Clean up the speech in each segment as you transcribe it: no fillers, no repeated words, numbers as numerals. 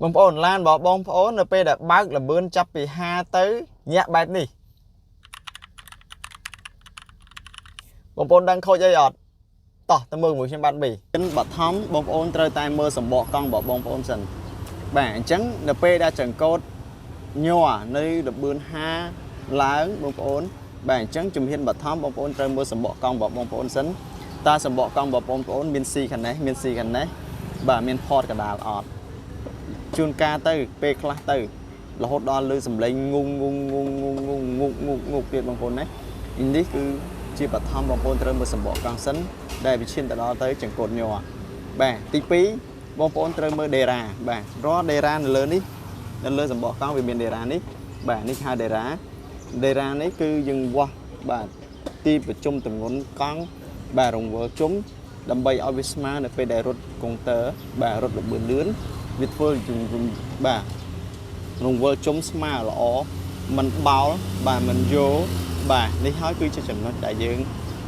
บางคนล้านบอกบางคนในពេលដែលបើកលបឿនចាប់ពី5ទៅញាក់បែបនេះបងប្អូនដឹងខូចអីអត់តោះទៅមើលមួយខ្ញុំបាទប៊ីបឋមបងប្អូនត្រូវតែមើលសម្បកកង់របស់បងប្អូនសិនបាទអញ្ចឹងនៅពេលដែលចង្កូតញ័រនៅលបឿន5ឡើងបងប្អូនបាទអញ្ចឹងជំហានបឋមបងប្អូនត្រូវមើលសម្បកកង់របស់បងប្អូនសិនតើសម្បកកង់របស់បងប្អូនមាន C ខាងនេះមាន C ខាងនេះបាទមាន port កដាលអត់ជួនកាលទៅពេលខ្លះទៅរហូតដល់លើសំឡេងងុងទៀតបងប្អូនណានេះគឺជាបឋមបងប្អូនត្រូវមើលសម្បកកង់សិនដែលវាឈានទៅដល់ទៅចង្កូតញ័របាទទី2បងប្អូនត្រូវមើលដេរ៉ាបាទរាល់ដេរ៉ានៅលើនេះនៅលើសម្បកកង់វាមានដេរ៉ានេះបាទនេះហៅដេរ៉ានេះគឺយើងវាស់បាទទីប្រជុំទម្ងន់កង់បាទរង្វើលជុំដើម្បីឲ្យវាស្មើនៅពេលដែលរត់កុងទ័របាទរត់លបឿនលឿនវាធ្វើបាទរង្វើលជុំស្មើល្អមិនបោលបាទមិនយោបាទនេះហើយគឺជាចំណុចដែលយើង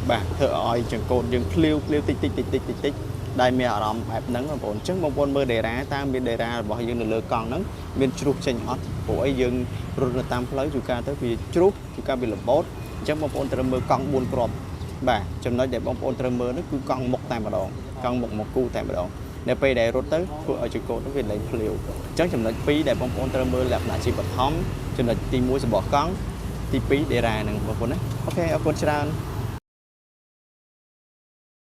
បាទធ្វើឲ្យចង្កូតយើងភ្លាវតិចដែលមានអារម្មណ៍បែបហ្នឹងបងប្អូនអញ្ចឹងបងប្អូនមើលដេរ៉ាតើមានដេរ៉ារបស់យើងនៅលើកង់ហ្នឹងមានជ្រុះចេញអត់ព្រោះអីយើងរត់នៅតាមផ្លូវជួនកាលទៅវាជ្រុះជួនកាលវាលបោតអញ្ចឹងបងប្អូនត្រូវមើលកង់4គ្រាប់បាទចំណុចដែលបងប្អូនត្រូវមើលនោះគឺកង់មុខតែម្ដងកង់មុខមកគូតែម្ដងនៅពេលដែលរត់ទៅធ្វើឲ្យចង្កូតនោះវាលែងភ្លាវអញ្ចឹងចំណុច2ដែលបងប្អូនត្រូវមើលលក្ខណៈជាបឋមចំណុចទី1សម្បកកង់ទី2ដេរ៉ាហ្នឹងបងប្អូនណាអូខេអរគុណច្រើន